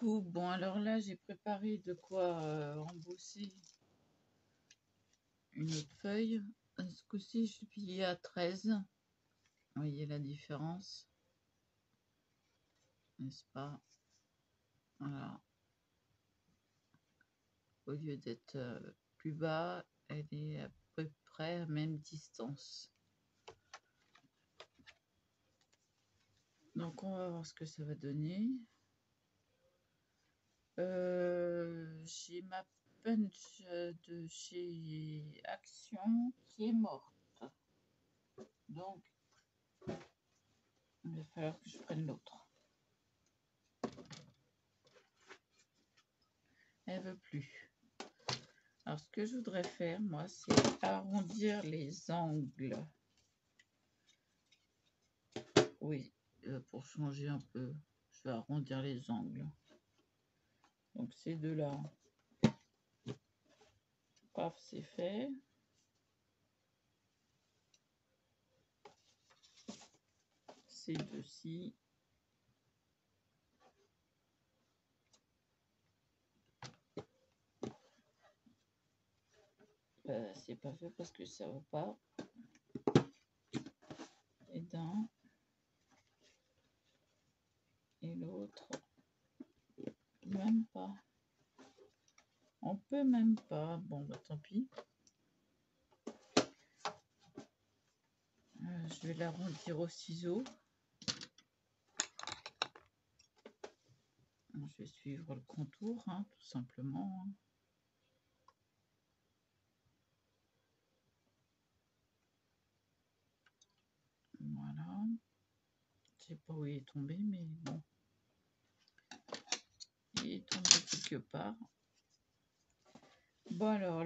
coup, bon, alors là, j'ai préparé de quoi embosser une autre feuille. Ce coup-ci, je suis pliée à 13. Vous voyez la différence, n'est-ce pas? Voilà. Au lieu d'être plus bas, elle est à peu près à même distance. Donc, on va voir ce que ça va donner. J'ai ma punch de chez Action qui est morte. Donc, il va falloir que je prenne l'autre. Elle veut plus. Alors, ce que je voudrais faire, moi, c'est arrondir les angles. Oui, pour changer un peu, je vais arrondir les angles. Donc, ces deux-là, paf, c'est fait. Ces deux-ci. C'est pas fait parce que ça va pas. Et d'un. Et l'autre. Même pas. On peut même pas. Bon, bah tant pis. Je vais l'arrondir au ciseau. Je vais suivre le contour, hein, tout simplement. Voilà. Je sais pas où il est tombé, mais bon. Il est tombé quelque part. Bon, alors,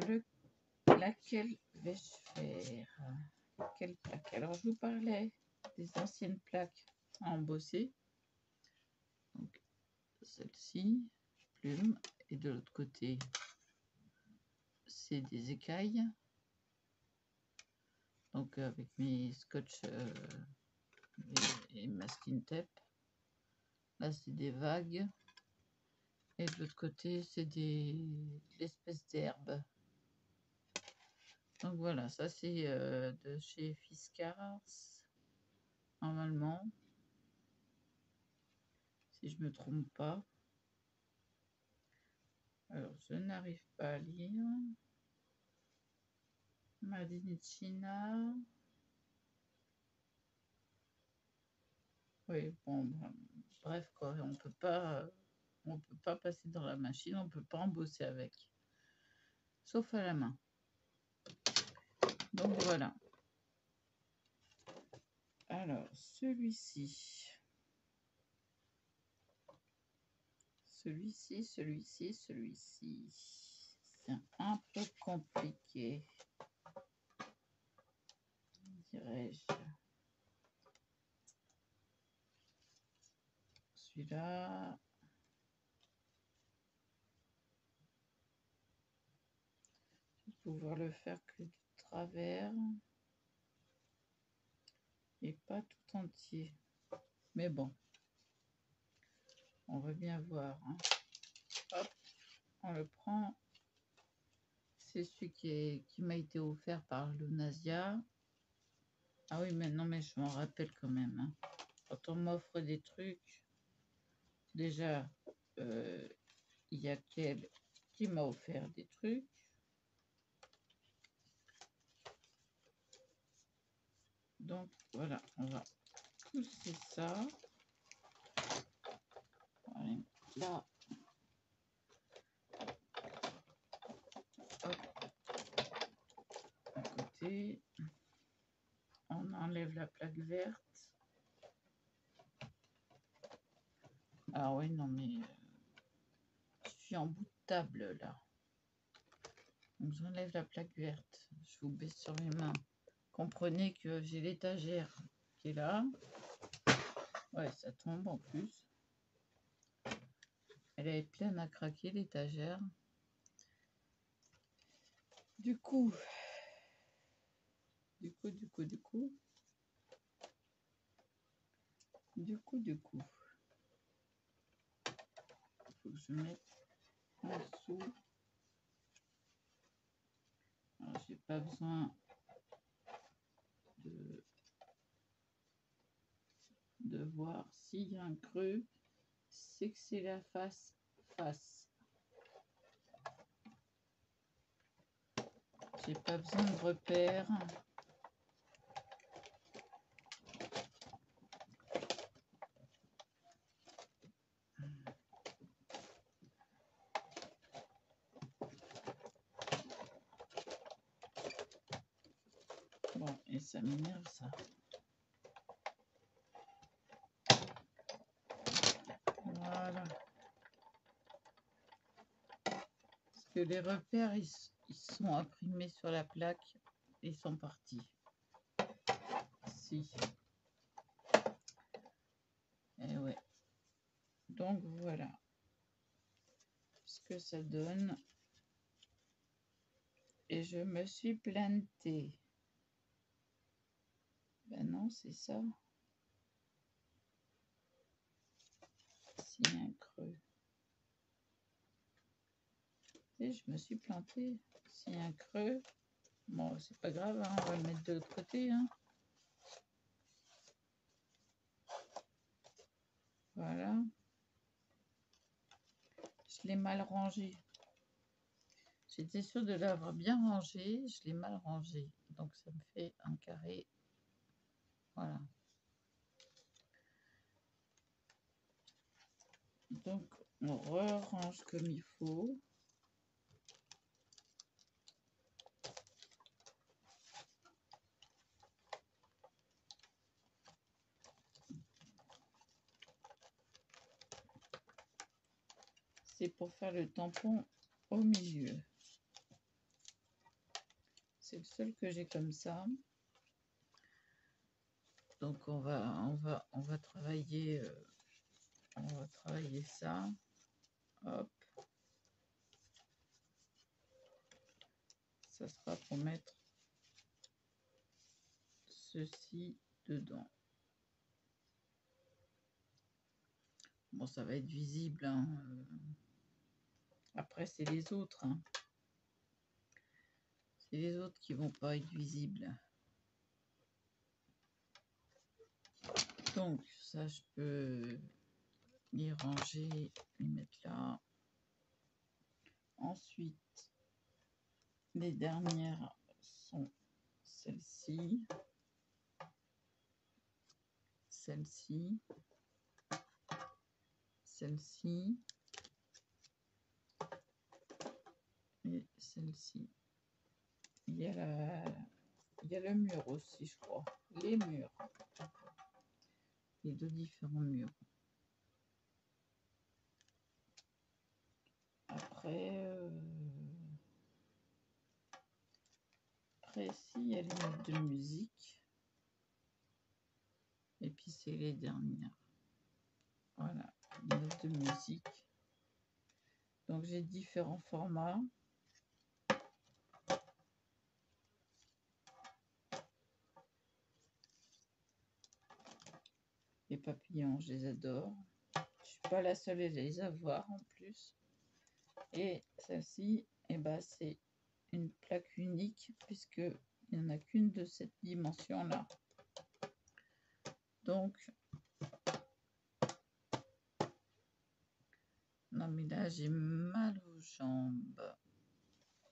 laquelle vais-je faire? Quelle plaque? Alors, je vous parlais des anciennes plaques à embosser. Donc, celle-ci, plume. Et de l'autre côté, c'est des écailles. Donc, avec mes scotch et masking tape. Là, c'est des vagues. Et de l'autre côté, c'est l'espèce d'herbe. Donc voilà, ça c'est de chez Fiskars, normalement, si je me trompe pas. Alors, je n'arrive pas à lire. Made in China. Oui, bon, bref quoi, on peut pas passer dans la machine, on peut pas embosser avec, sauf à la main. Donc voilà. Alors, celui-ci, c'est un peu compliqué, dirais-je. Celui-là, je vais pouvoir le faire que de travers et pas tout entier. Mais bon, on va bien voir. Hein. Hop, on le prend. C'est celui qui m'a été offert par Lunasia. Ah oui, mais non, mais je m'en rappelle quand même. Hein. Quand on m'offre des trucs, déjà, il y a qu'elle qui m'a offert des trucs. Donc voilà, on va pousser ça. Voilà, là. Hop. À côté. On enlève la plaque verte. Ah oui, non mais je suis en bout de table là. Donc j'enlève la plaque verte. Je vous baisse sur mes mains. Comprenez que j'ai l'étagère qui est là. Ouais, ça tombe en plus. Elle est pleine à craquer l'étagère. Du coup, il faut que je mette en dessous. Alors, j'ai pas besoin de voir s'il y a un creux, c'est que c'est la face. J'ai pas besoin de repères. Bon, et ça m'énerve ça. Voilà. Parce que les repères, ils sont imprimés sur la plaque et ils sont partis. Si. Et ouais. Donc voilà ce que ça donne. Et je me suis plantée. Ben non, c'est ça. S'il y a un creux. Et je me suis plantée. S'il y a un creux, bon, c'est pas grave, hein, on va le mettre de l'autre côté. Hein. Voilà. Je l'ai mal rangé. J'étais sûre de l'avoir bien rangé. Je l'ai mal rangé. Donc, ça me fait un carré. Voilà. Donc, on re-range comme il faut. C'est pour faire le tampon au milieu. C'est le seul que j'ai comme ça. Donc on va travailler ça. Hop. Ça sera pour mettre ceci dedans. Bon, ça va être visible. Hein. Après, c'est les autres. Hein. C'est les autres qui vont pas être visibles. Donc, ça, je peux les ranger, les mettre là. Ensuite, les dernières sont celle-ci, celle-ci, celle-ci et celle-ci. Il y a le mur aussi, je crois. Les murs. Les deux différents murs. Après, ici, il y a les notes de musique. Et puis, c'est les dernières. Voilà, les notes de musique. Donc, j'ai différents formats. Les papillons, je les adore. Je suis pas la seule à les avoir en plus. Et celle-ci, eh ben, c'est une plaque unique puisque il n'y en a qu'une de cette dimension-là. Donc, non mais là, j'ai mal aux jambes.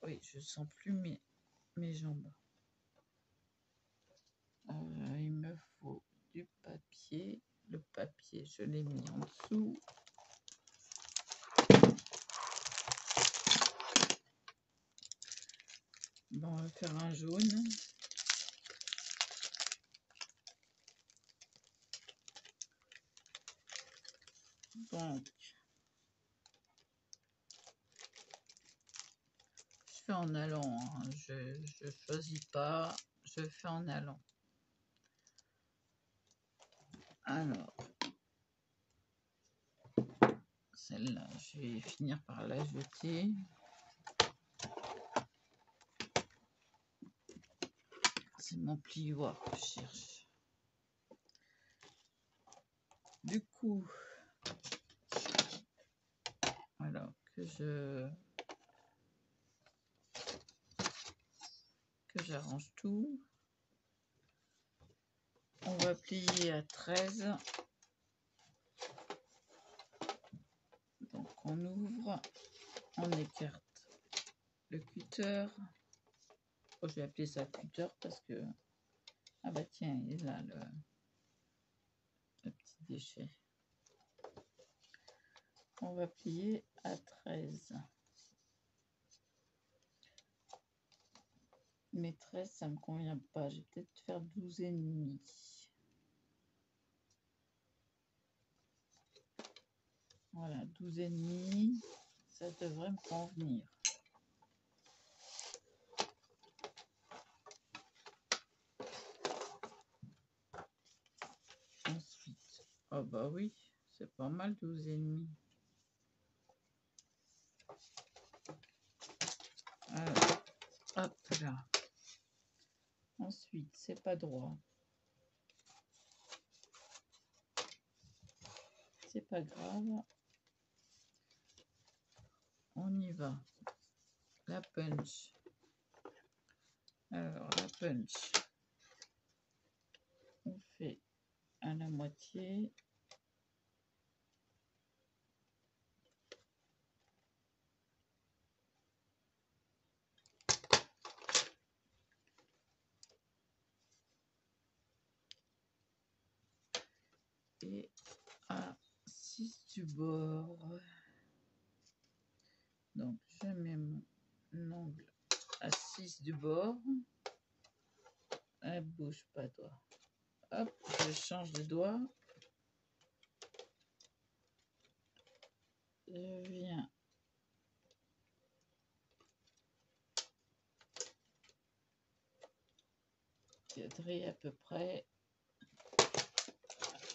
Oui, je sens plus mes jambes. Il me faut du papier. Le papier, je l'ai mis en dessous. Bon, on va faire un jaune. Donc, je fais en allant. Hein. Je choisis pas. Je fais en allant. Alors, celle-là, je vais finir par la jeter. C'est mon plioir que je cherche. Du coup, j'arrange tout. On va plier à 13. Donc on ouvre, on écarte le cutter. Oh, je vais appeler ça cutter parce que... Ah bah tiens, il est là le petit déchet. On va plier à 13. Mais 13, ça me convient pas. Je vais peut-être faire 12,5. Voilà, 12,5. Ça devrait me convenir. Ensuite, oh bah oui, c'est pas mal 12,5. Alors, hop là. Ensuite, c'est pas droit. C'est pas grave. On y va. La punch. Alors, la punch. On fait à la moitié. Et à 6 du bord. Donc, je mets mon ongle à 6 du bord. Elle bouge pas, toi. Hop, je change de doigt. Je viens cadrer à peu près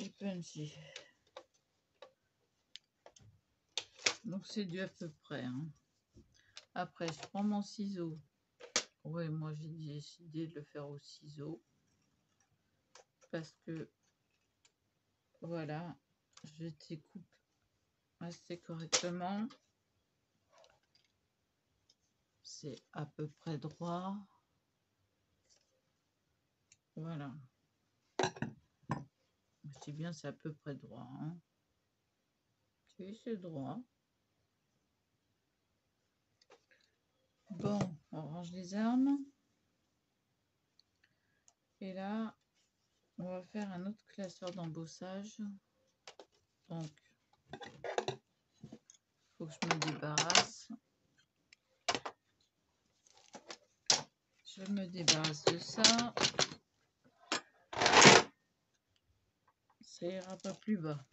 et puncher. Donc c'est du à peu près. Hein. Après, je prends mon ciseau. Oui, moi j'ai décidé de le faire au ciseau. Parce que, voilà, je découpe assez correctement. C'est à peu près droit. Voilà. Je dis bien c'est à peu près droit. Hein. Oui, c'est droit. Bon, on range les armes. Et là, on va faire un autre classeur d'embossage. Donc, il faut que je me débarrasse. Je me débarrasse de ça. Ça ira pas plus bas.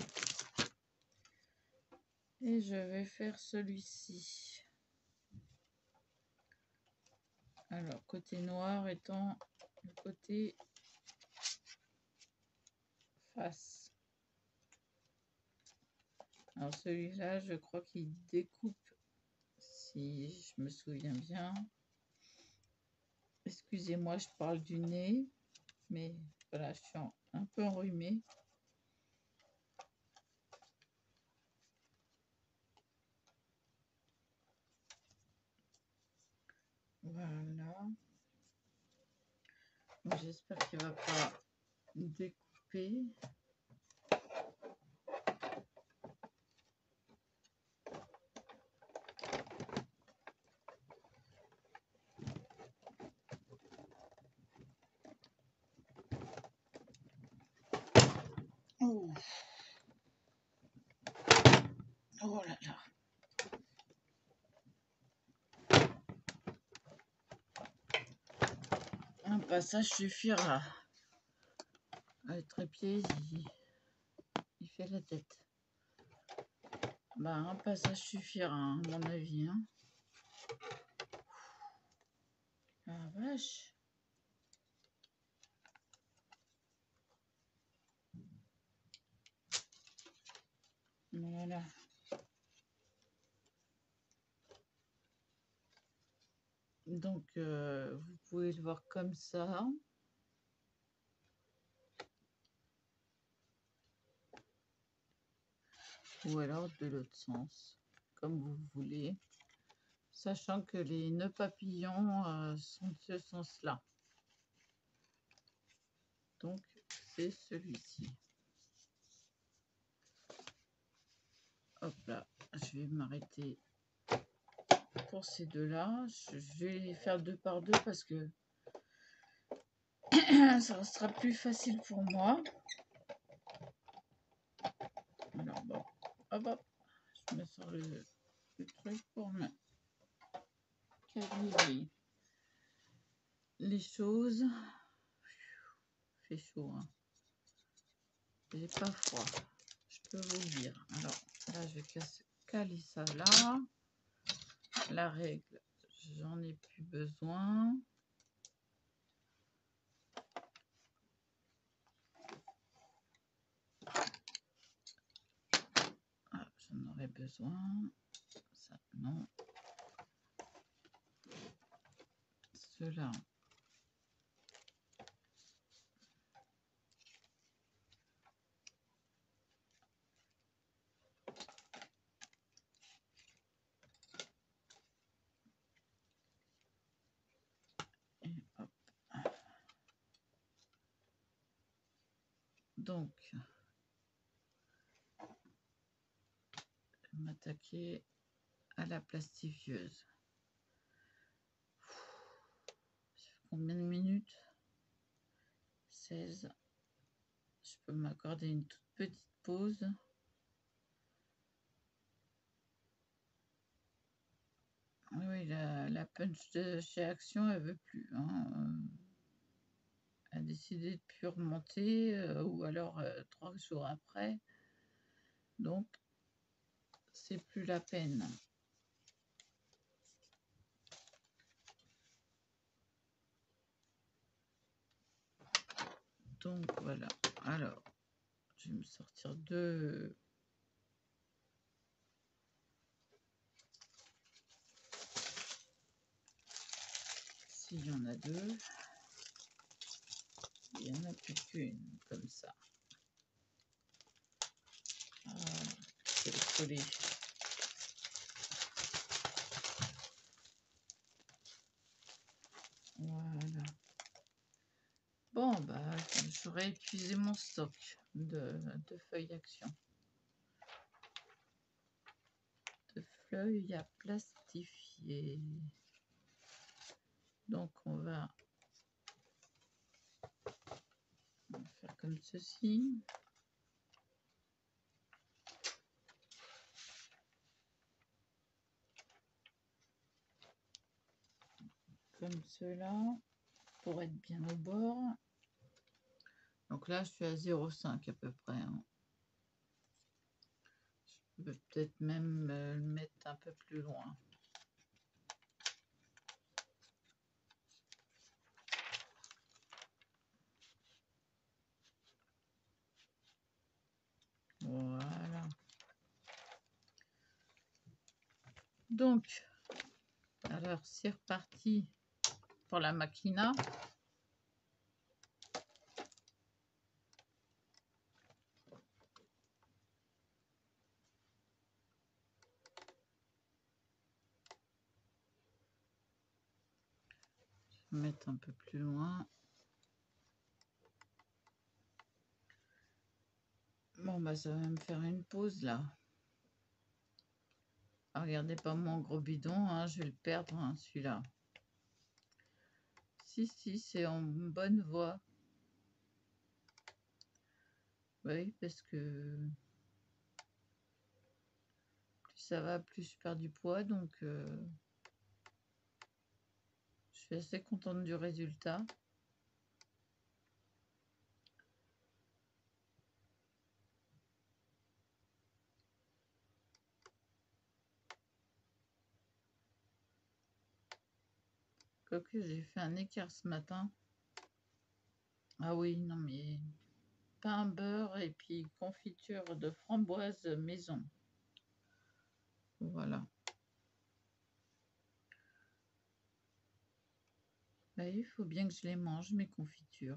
Et je vais faire celui-ci. Alors, côté noir étant le côté face. Alors, celui-là, je crois qu'il découpe, si je me souviens bien. Excusez-moi, je parle du nez, mais voilà, je suis un peu enrhumée. Voilà. J'espère qu'il ne va pas découper. Oh. Oh là là. Un passage suffira. Le trépied, il fait la tête. Bah, un passage suffira, hein, à mon avis. Hein. Ah, vache. Voilà. Donc, vous pouvez le voir comme ça. Ou alors de l'autre sens. comme vous voulez, sachant que les nœuds papillons sont de ce sens-là. Donc, c'est celui-ci. Hop là, je vais m'arrêter pour ces deux-là. Je vais les faire 2 par 2 parce que ça sera plus facile pour moi. Alors, bon, hop, hop, je me sors le truc pour me calmer les choses. Il fait chaud, hein. J'ai pas froid, je peux vous le dire. Alors là, je vais caler ça là. La règle, j'en ai plus besoin. Ah, j'en aurais besoin. Ça, non. Ceux-là. Et hop. Donc, je vais m'attaquer à la plastifieuse. Ça fait combien de minutes? 16. Je peux m'accorder une toute petite pause. Oui, la punch de chez Action, elle veut plus. Hein. Elle a décidé de plus remonter, ou alors 3 jours après. Donc, c'est plus la peine. Donc, voilà. Alors, je vais me sortir 2. S'il y en a 2. Il n'y en a plus qu'une, comme ça. Ah, je vais le coller. Voilà. Bon, bah, j'aurais épuisé mon stock de feuilles Action. De feuilles à plastifier. Donc, on va faire comme ceci. Comme cela, pour être bien au bord. Donc là, je suis à 0,5 à peu près. Hein. Je peux peut-être même le mettre un peu plus loin. Voilà. Donc, alors c'est reparti pour la maquina. Je vais mettre un peu plus loin. Bon, bah ça va me faire une pause là. Ah, regardez pas mon gros bidon, hein, je vais le perdre, hein, celui-là. Si, c'est en bonne voie. Oui, parce que plus ça va, plus je perds du poids, donc je suis assez contente du résultat. Quoique j'ai fait un écart ce matin. Ah oui, non mais pain, beurre et puis confiture de framboise maison. Voilà. Bah, il faut bien que je les mange, mes confitures.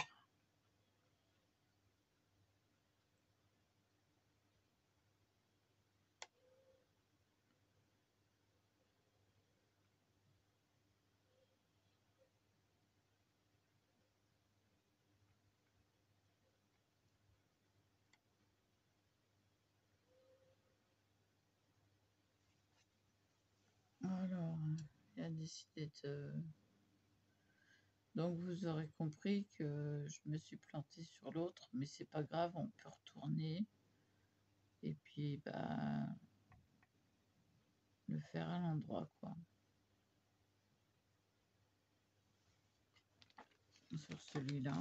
Alors, il a décidé de... Donc, vous aurez compris que je me suis plantée sur l'autre, mais c'est pas grave, on peut retourner. Et puis, bah, le faire à l'endroit, quoi. Sur celui-là,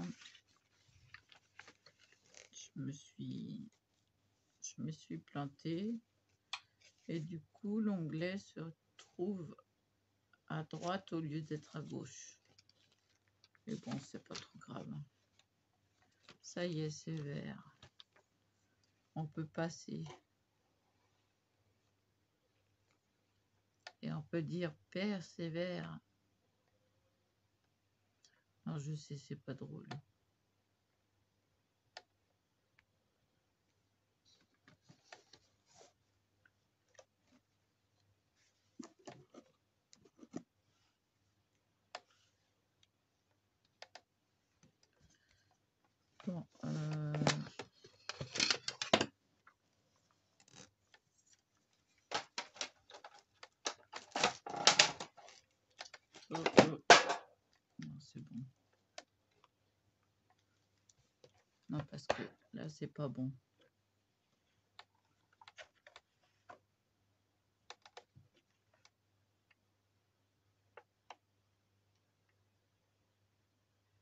je me suis plantée. Et du coup, l'onglet se trouve à droite au lieu d'être à gauche. Mais bon, c'est pas trop grave. Ça y est, c'est vert. On peut passer. Et on peut dire persévère. Non, je sais, c'est pas drôle. Bon, non, c'est bon. Non, parce que là, c'est pas bon.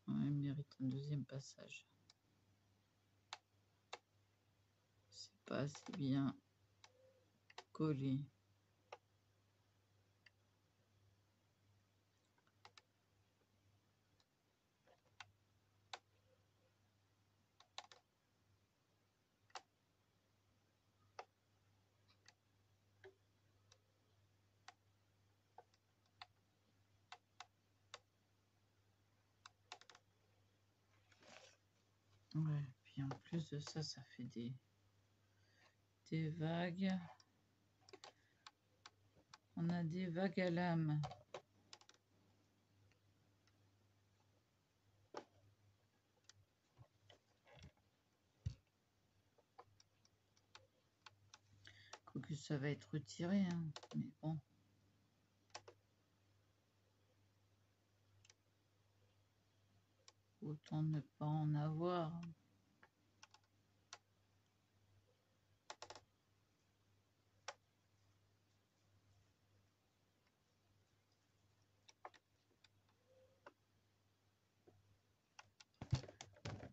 Il mérite un deuxième passage. C'est pas assez bien collé. Ouais, puis en plus de ça, ça fait des vagues. On a des vagues à lame. Quoique ça va être retiré, hein, mais bon. Autant ne pas en avoir.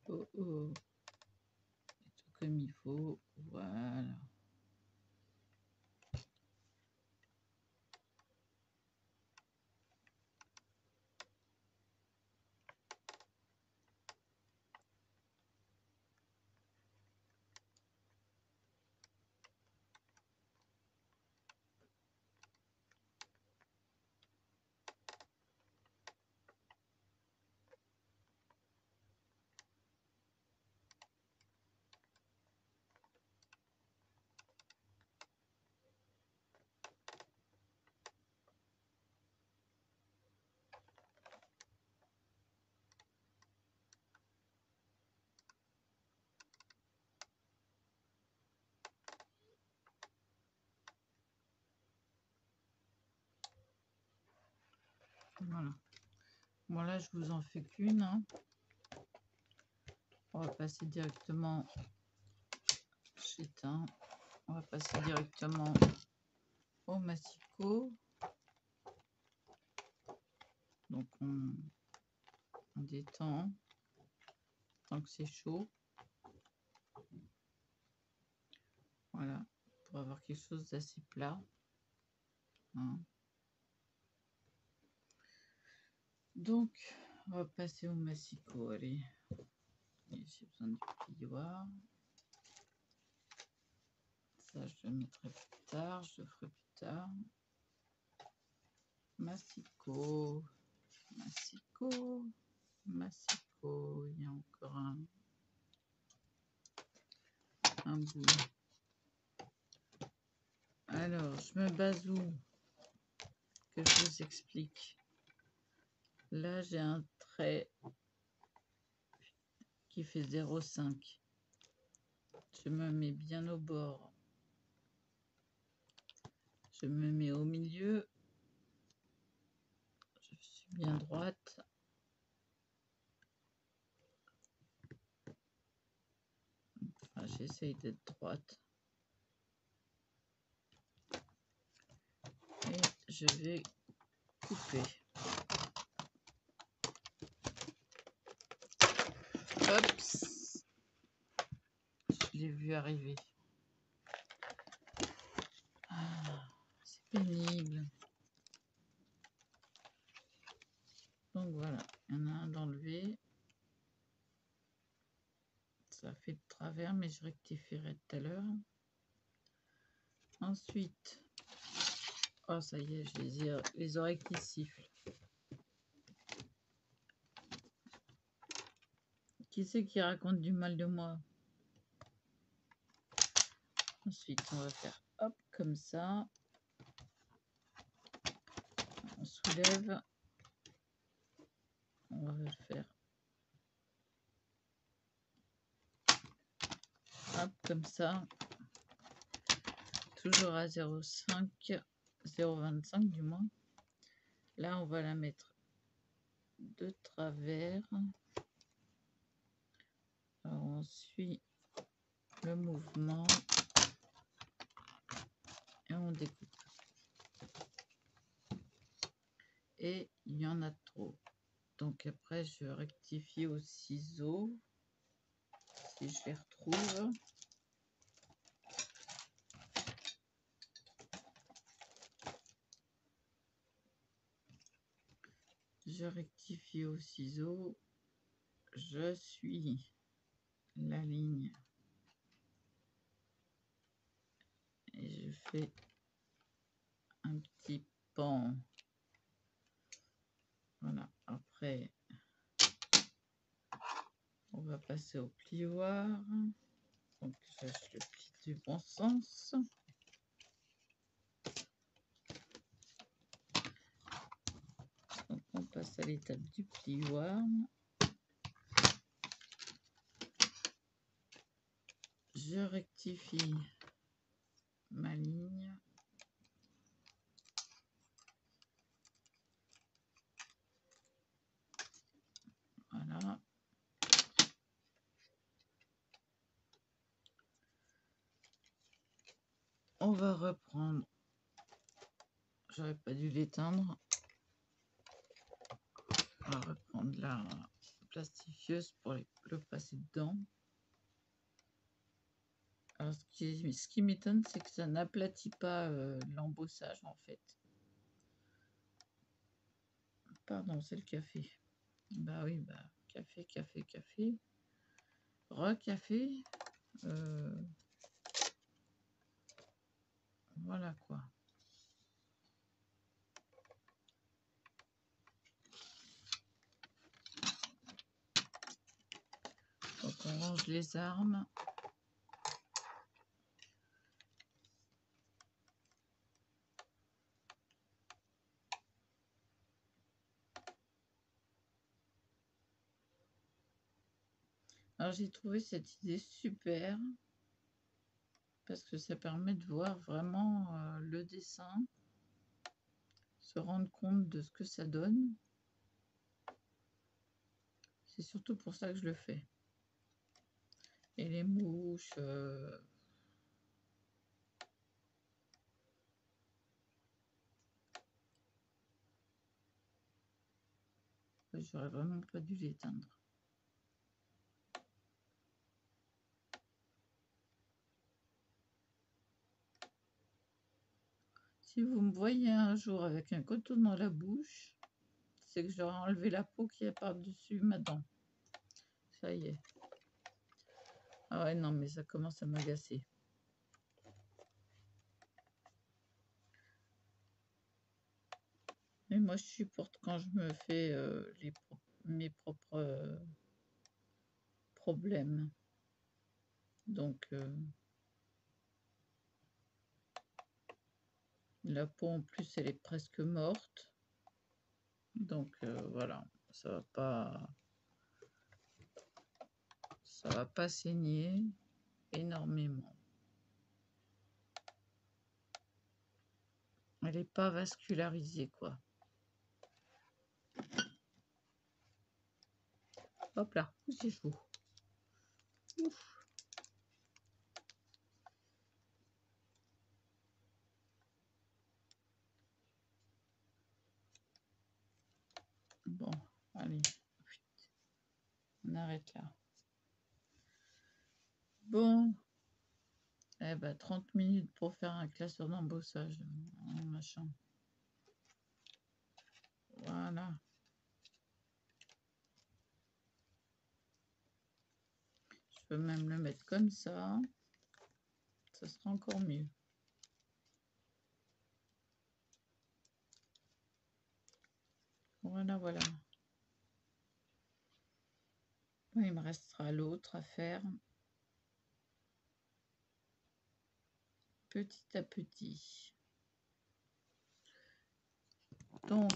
Oh oh. Et tout comme il faut. Voilà. Voilà. Voilà, je vous en fais qu'une. Hein. On va passer directement chez Teint. On va passer directement au massicot. Donc on détend tant que c'est chaud. Voilà, pour avoir quelque chose d'assez plat. Hein. Donc, on va passer au massicot. Allez, j'ai besoin du plioir. Ça, je le mettrai plus tard, je le ferai plus tard. Massicot, massicot, massicot. Il y a encore un bout. Alors, je me base où? Que je vous explique. Là, j'ai un trait qui fait 0,5. Je me mets bien au bord. Je me mets au milieu suis bien droite. Enfin, j'essaye d'être droite. Et je vais couper. Hop, je l'ai vu arriver. Ah, c'est pénible. Donc voilà, il y en a un d'enlevé. Ça fait de travers, mais je rectifierai tout à l'heure. Ensuite, oh ça y est, j'ai les oreilles qui sifflent. Qui c'est qui raconte du mal de moi? Ensuite, on va faire hop, comme ça. On soulève. On va faire hop, comme ça. Toujours à 0,5, 0,25 du moins. Là, on va la mettre de travers. Alors, on suit le mouvement et on découpe. Et il y en a trop. Donc après, je rectifie au ciseau si je les retrouve. Je rectifie au ciseau. Je suis la ligne et je fais un petit pan. Voilà, après on va passer au plioir. Donc je le plie du bon sens. Donc on passe à l'étape du plioir. Je rectifie ma ligne. Voilà. On va reprendre. J'aurais pas dû l'éteindre. On va reprendre la plastifieuse pour le passer dedans. Alors, ce qui m'étonne, c'est que ça n'aplatit pas l'embossage en fait. Pardon, c'est le café. Bah oui, bah café, café, café. Recafé. Voilà quoi. Donc on range les armes. Alors j'ai trouvé cette idée super parce que ça permet de voir vraiment le dessin, se rendre compte de ce que ça donne. C'est surtout pour ça que je le fais. Et les mouches, j'aurais vraiment pas dû l'éteindre. Si vous me voyez un jour avec un coton dans la bouche, c'est que j'aurais enlevé la peau qui est par-dessus ma dent. Ça y est. Ah ouais, non, mais ça commence à m'agacer. Mais moi, je supporte quand je me fais mes propres problèmes. Donc, la peau, en plus, elle est presque morte. Donc, voilà, ça va pas saigner énormément. Elle n'est pas vascularisée, quoi. Hop là, c'est chaud. Ouf. Bon, allez, on arrête là. Bon, eh ben 30 minutes pour faire un classeur d'embossage, machin. Voilà. Je peux même le mettre comme ça. Ça sera encore mieux. Voilà, voilà. Il me restera l'autre à faire. Petit à petit. Donc,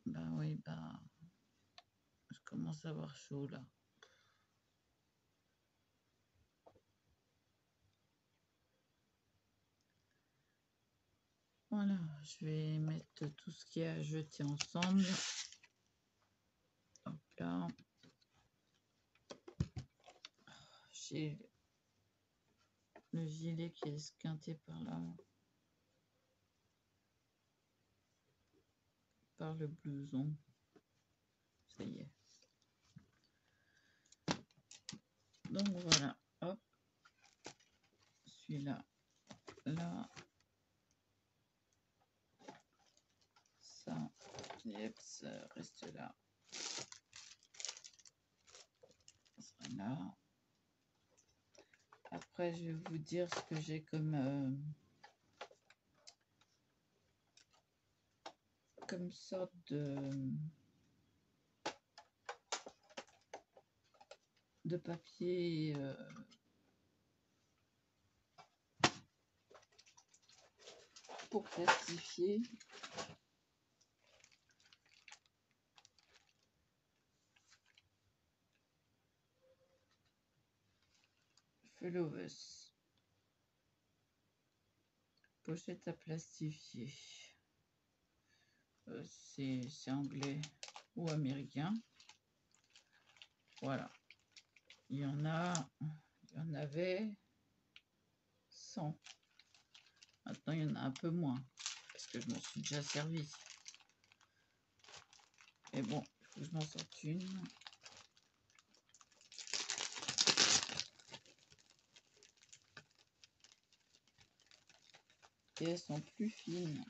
bah oui, bah, je commence à avoir chaud là. Voilà, je vais mettre tout ce qui est à jeter ensemble. Hop là. J'ai le gilet qui est esquinté par là. Par le blouson. Ça y est. Donc voilà, hop. Celui-là, là. Ça, yep, ça reste là. Ça sera là. Après, je vais vous dire ce que j'ai comme sorte de papier pour plastifier. Fellows. Pochette à plastifier. C'est anglais ou américain. Voilà. Il y en avait 100. Maintenant, il y en a un peu moins. Parce que je m'en suis déjà servi. Mais bon, il faut que je m'en sorte une. Et elles sont plus fines.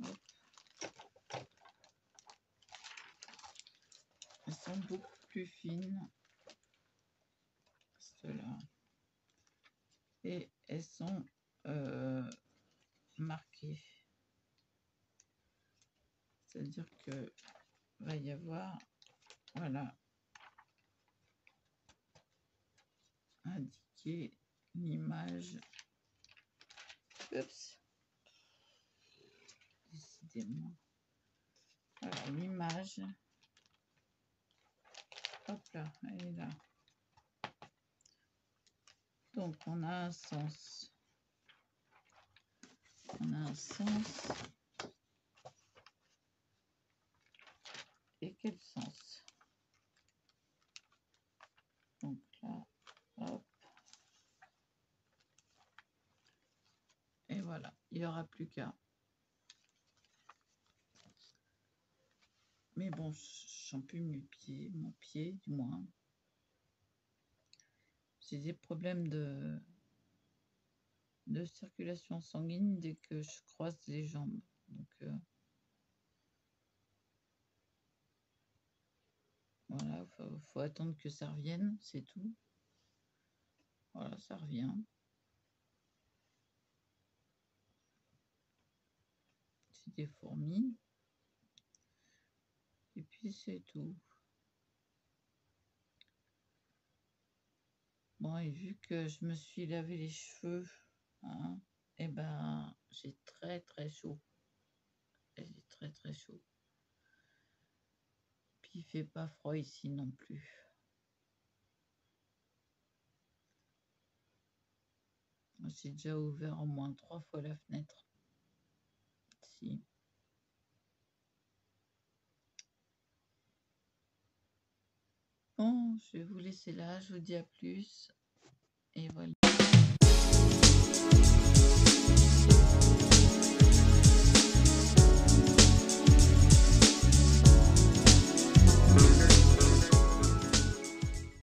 Hop. Elles sont beaucoup plus fines. Ceux-là. Et elles sont marquées. C'est-à-dire que va y avoir, voilà, indiquer l'image. Oups. Décidément. Voilà, l'image. Hop là, elle est là. Donc, on a un sens. On a un sens. Et quel sens? Donc là, hop. Et voilà, il n'y aura plus qu'à. Mais bon, je sens plus mon pied, du moins. J'ai des problèmes de circulation sanguine dès que je croise les jambes. Donc, voilà, faut attendre que ça revienne, c'est tout. Voilà, ça revient. C'est des fourmis. Et puis c'est tout. Bon, et vu que je me suis lavé les cheveux, hein, et ben, j'ai très très chaud. J'ai très très chaud. Puis il fait pas froid ici non plus. Moi, j'ai déjà ouvert au moins 3 fois la fenêtre. Si. Bon, je vais vous laisser là. Je vous dis à plus. Et voilà.